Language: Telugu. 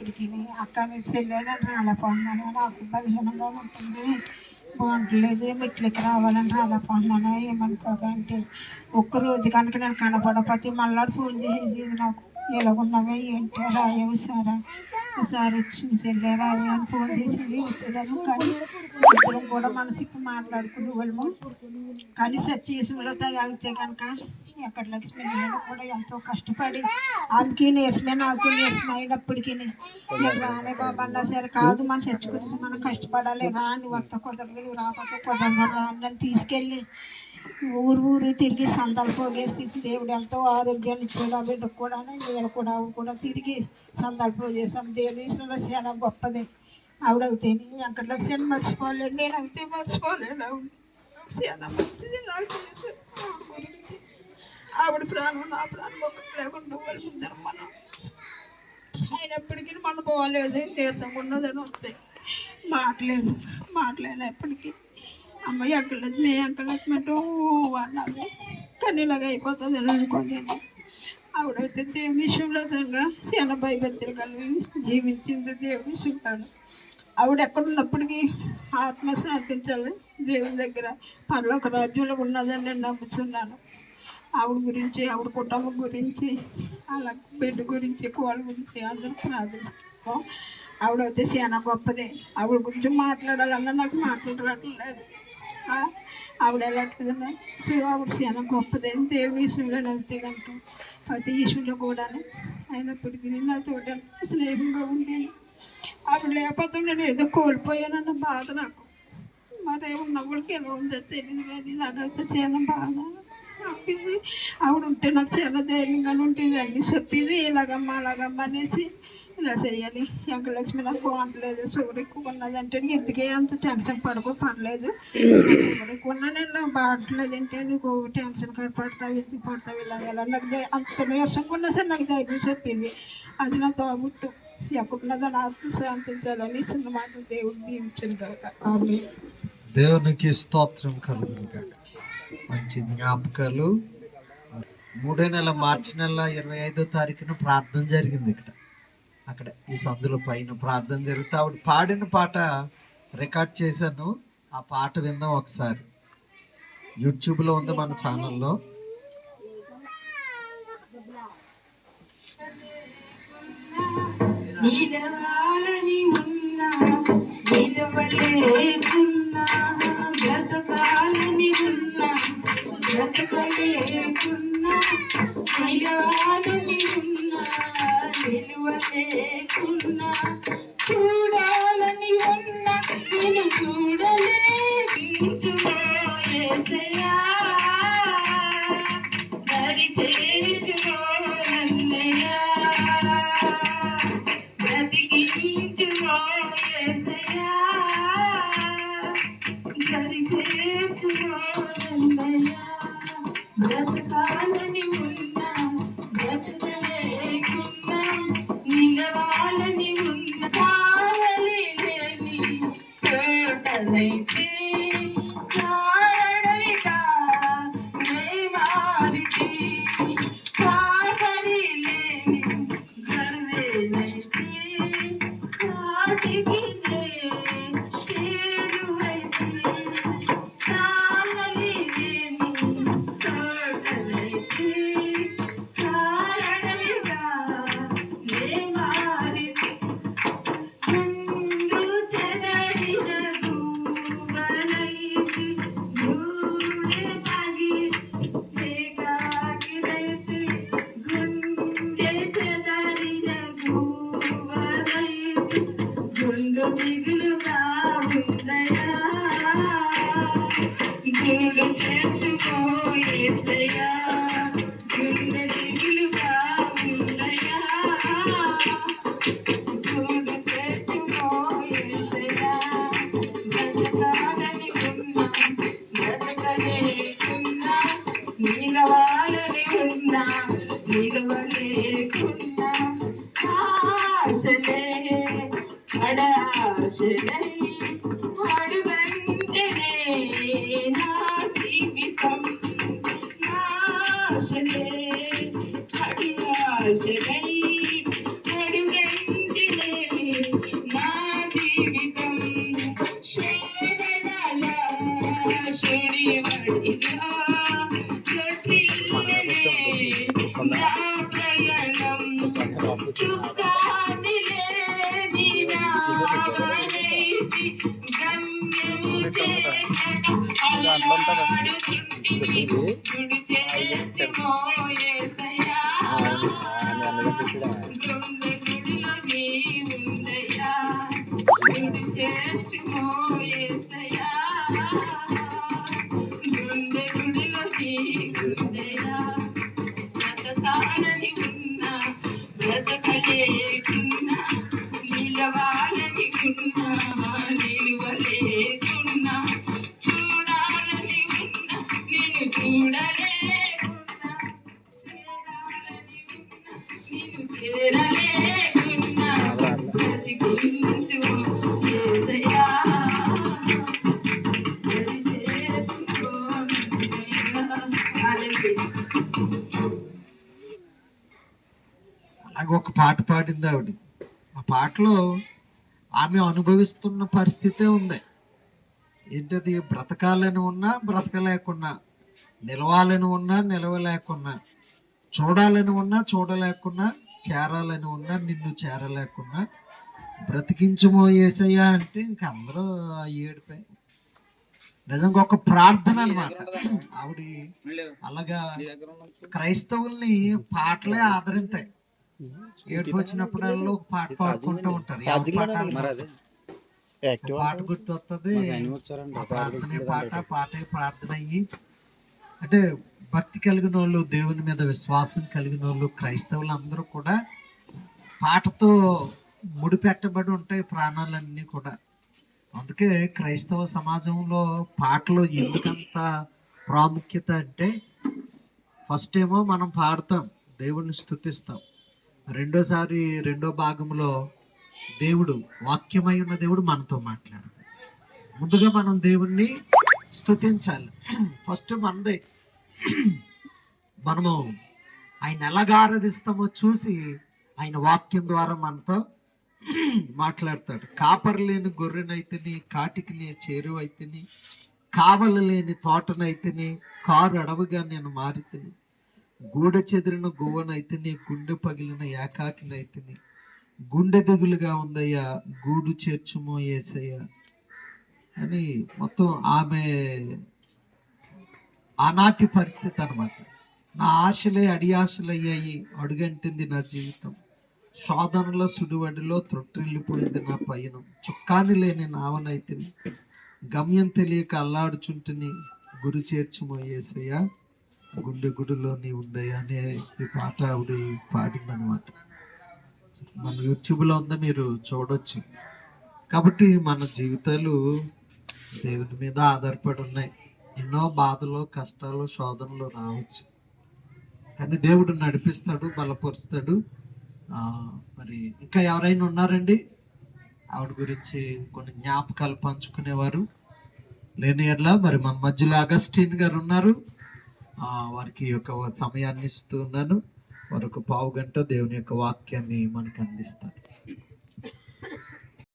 ఇక్కడికి. అక్క మీరు చెల్లేనని రాలేకపోతున్నాను, నాకు బలహీనంగా ఉంటుంది, బాగుంటలేదు, మెట్లకి రావాలని రాలేకపోతున్నాను, ఏమనుకోకంటే ఒక్కరోజు కనుక నేను కనపడకపోతే మళ్ళీ ఫోన్ చేసేది నాకు, ఎలాగున్నావే ఏంటి రాయవు సారా, ఒకసారి వచ్చి చెల్లె రావి అని ఫోన్ చేసేది, వచ్చేదాన్ని. కానీ ఇద్దరం కూడా మనసుకి మాట్లాడుకునే వాళ్ళము. కానీ సత్యసులో తాగితే కనుక ఎక్కడ లక్ష్మి కూడా ఎంతో కష్టపడి ఆమెకి నీరసమే నాకు నీరసం అయినప్పటికీ నేను రానే బాబా అన్నా సరే, కాదు మన చర్చ గురించి మనం కష్టపడాలి, రా నువ్వు వస్తా కుదరదు, నువ్వు రాకపోతే కుదరదు రా అని తీసుకెళ్ళి ఊరు ఊరు తిరిగి సందాలు పోగేసి దేవుడు ఎంతో ఆరోగ్యాన్ని ఇచ్చాడు. ఆ బిడ్డకు కూడా నేను కూడా ఆవిడ కూడా తిరిగి సందాలు పోగేసాం. దేవుని విషయంలో చాలా గొప్పది ఆవిడవుతే. వెంకటలక్ష్మి మర్చిపోలేడు, నేను అయితే మర్చిపోలేను. ఆవిడ చాలా మంచిది నాకు తెలుసు. ఆవిడ ప్రాణం నా ప్రాణం ఒకటి లేకుండా వాళ్ళు ముందరం మనం అయినప్పటికీ మనం పోలేదు, నీరసంగా ఉన్నదని వస్తాయి, మాట్లాడినప్పటికీ అమ్మాయి ఎక్కలేదు, మేము ఎక్కలేమంటూ అన్నారు. కానీ ఇలాగ అయిపోతుంది అని అనుకోండి. ఆవిడైతే దేవుని విషయంలో తనగా చాలా భయభక్తులు కలిగి జీవించింది. దేవుని విషయంలో ఆవిడ ఎక్కడున్నప్పటికీ ఆత్మ శాంతించాలి, దేవుని దగ్గర పరలోక రాజ్యంలో ఉన్నదని నేను నమ్ముతున్నాను. ఆవిడ గురించి, ఆవిడ కుటుంబం గురించి, అలా బిడ్డ గురించి, కోళ్ళ గురించి అందరూ ప్రార్థిస్తాం. ఆవిడైతే చాలా గొప్పదే. ఆవిడ గురించి మాట్లాడాలన్నా నాకు మాట్లాడలేదు. ఆవిడ ఎలాంటిదన్నా ఆవిడ చాలా గొప్పదే. దేవుని విషయంలో నవ్వుతే కనుక ప్రతి విషయంలో కూడా అయినప్పటికీ నాతో స్నేహంగా ఉండేది. ఆవిడ లేకపోతే నేను ఏదో కోల్పోయానన్న బాధ నాకు. మరేమన్నా వాళ్ళకి ఎలా ఉందో తెలియదు, కానీ నాకైతే చాలా బాధ అనిపింది. ఆవిడ ఉంటే నాకు చాలా ధైర్యంగానే ఉంటుంది, అన్ని చెప్పేది ఇలాగమ్మ అలాగమ్మ అనేసి, ఇలా చేయాలి. వెంకటలక్ష్మి నాకు బాగుంటలేదు, షుగర్ ఎక్కువ ఉన్నదంటే ఎందుకే అంత టెన్షన్ పడుకో, పర్లేదు, షుగర్ ఎక్కువ ఉన్నా నేను బాగుంటలేదు అంటే నీకు టెన్షన్ పడతావు, ఎందుకు పడతావు, ఇలా నాకు అంత నీరసంగా ఉన్నా సరే నాకు ధైర్యం చెప్పింది. అది నా తోబుట్టు. ఎక్కడున్నదో నాకు శాంతించాలని చిన్న మాట దేవుడు దీవించను కాక. దేవునికి స్తోత్రం కలుగును కాక. మంచి జ్ఞాపకాలు. 3వ నెల మార్చి నెల 25వ తారీఖున ప్రార్థన జరిగింది ఇక్కడ, అక్కడ ఈ సందుల పైన ప్రార్థన జరిగితే ఆవిడ పాడిన పాట రికార్డ్ చేశాను. ఆ పాట విందాం ఒకసారి. యూట్యూబ్లో ఉంది మన ఛానల్లో. నిలవాలని ఉన్నా నిలవలేకున్నా, బ్రతకాలని ఉన్నా బ్రతకలేకున్నా, నిలవాలని ఉన్నా నిలవలేకున్నా, చూడాలని ఉన్నా నేను చూడలేకపోయేసయ్యా, దరి చేర్చుకోనన్నయ్యా, బ్రతికించుకోయేసయ్యా, దరి చేర్చుకోనన్నయ్యా, బ్రతకాలని ఉన్నా బ్రతకలేకున్నా, నిలవాలని ఉన్నా, కావలి లేని చోటనైతే కారణమిగా నే మారితి, కాపరి లేని గర్వేనైతే కాటికి నే చేరువైతే, కావలి లేని చోటనైతే కారణమిగా నే మారితి, గుండు చెదరిన దూవనైతి, గూడె పగి ఏకాకినైతి, గుండె చెదరిన దూవనైతి, గుండు దిగులుగా ఉందయా, గూడు చేర్చుకోయేసయ్యా, గుండె దిగులుగా ఉందయా, గూడు చేర్చుకోయేసయ్యా, బ్రతకాలని ఉన్నా బ్రతకలేకున్నా, నిలవాలని ఉన్నా నిలవలేకున్నా, ఆశలే అడాశలై అడుగంటేనే నా జీవితం, ఆశలే అడియాశలై అడుగంటేనే అలవాడుచుంటిని గుడి చేర్చుమో యేసయ్యా గుండె గుడిలో నీ ఉండయ్యా గుడి చేర్చుమో యేసయ్యా గుండె గుడిలో నీ ఉండయ్యా బ్రతకాలని ఉన్నా బ్రతకలేకున్నా నిలవాలని ఉన్నా నిలువలేకున్నా చూడాలని ఉన్నా నేను చూడలేకున్నా చేరాలని ఉన్నా నేను చేరలేకున్నా బ్రతికించు యేసయ్యా దరి చేర్చుకో హల్లెలూయా. అలాగే ఒక పాట పాడింది ఆవిడ. ఆ పాటలో ఆమె అనుభవిస్తున్న పరిస్థితే ఉంది. ఏంటది? బ్రతకాలని ఉన్నా బ్రతకలేకున్నా, నిలవాలని ఉన్నా నిలవలేకున్నా, చూడాలని ఉన్నా చూడలేకున్నా, చేరాలని ఉన్నా నిన్ను చేరలేకున్నా, బ్రతికించుమో యేసయ్యా అంటే ఇంక అందరూ ఏడిపోయి నిజంగా ఒక ప్రార్థన అనమాట ఆవిడ. అలాగా క్రైస్తవుల్ని పాటలే ఆదరింతాయి. ఏడుపు వచ్చినప్పుడల్లా ఒక పాట పాడుకుంటూ ఉంటారు. ఎవరి పాట వాళ్ళది. పాట గుర్తొస్తుంది, ప్రార్థనే పాట, పాటే ప్రార్థన అయ్యి. అంటే భక్తి కలిగిన వాళ్ళు, దేవుని మీద విశ్వాసం కలిగిన వాళ్ళు, క్రైస్తవులు అందరూ కూడా పాటతో ముడిపెట్టబడి ఉంటాయి ప్రాణాలన్నీ కూడా. అందుకే క్రైస్తవ సమాజంలో పాటలు ఎందుకంత ప్రాముఖ్యత అంటే, ఫస్ట్ ఏమో మనం పాడతాం, దేవుణ్ణి స్తుతిస్తాం. రెండోసారి రెండో భాగంలో దేవుడు, వాక్యమై ఉన్న దేవుడు మనతో మాట్లాడతాడు. ముందుగా మనం దేవుణ్ణి స్తుతించాలి. ఫస్ట్ మనదే. మనము ఆయన ఎలాగా ఆరాధిస్తామో చూసి ఆయన వాక్యం ద్వారా మనతో మాట్లాడతాడు. కాపరి లేని గొర్రెనైతేని, కాటికి చేరువైతేని, కావలి లేని తోటనైతేని, కారు అడవిగా నేను మారితిని, గూడ చెదిరిన గువ్వనైతేని, గుండె పగిలిన ఏకాకినైతేని, గుండె దిగులుగా ఉందయ్యా గూడు చేర్చుమో యేసయ్యా అని మొత్తం ఆమె ఆనాటి పరిస్థితి అనమాట. నా ఆశలే అడియాశలయ్యాయి, అడుగంటింది నా జీవితం, శోధనలో సుడివడిలో త్రొట్టిల్లిపోయింది నా పయనం, చుక్కాని లేని నావనైతిని, గమ్యం తెలియక అల్లాడుచుంటిని, గురి చేర్చుమో యేసయ్యా గుండె గుడిలో నీ ఉండయ్యా అనే ఈ పాట ఆవిడ పాడిందనమాట. మన యూట్యూబ్లో ఉందా, మీరు చూడొచ్చు. కాబట్టి మన జీవితాలు దేవుని మీద ఆధారపడి ఉన్నాయి. ఎన్నో బాధలు, కష్టాలు, శోధనలు రావచ్చు, కానీ దేవుడు నడిపిస్తాడు, బలపరుస్తాడు. మరి ఇంకా ఎవరైనా ఉన్నారండి ఆవిడ గురించి కొన్ని జ్ఞాపకాలు పంచుకునేవారు? లేని ఎట్లా మరి మన మధ్యలో అగస్టిన్ గారు ఉన్నారు. వారికి ఒక సమయాన్ని ఇస్తూ ఉన్నాను. వారు ఒక పావు గంట దేవుని యొక్క వాక్యాన్ని మనకు అందిస్తారు.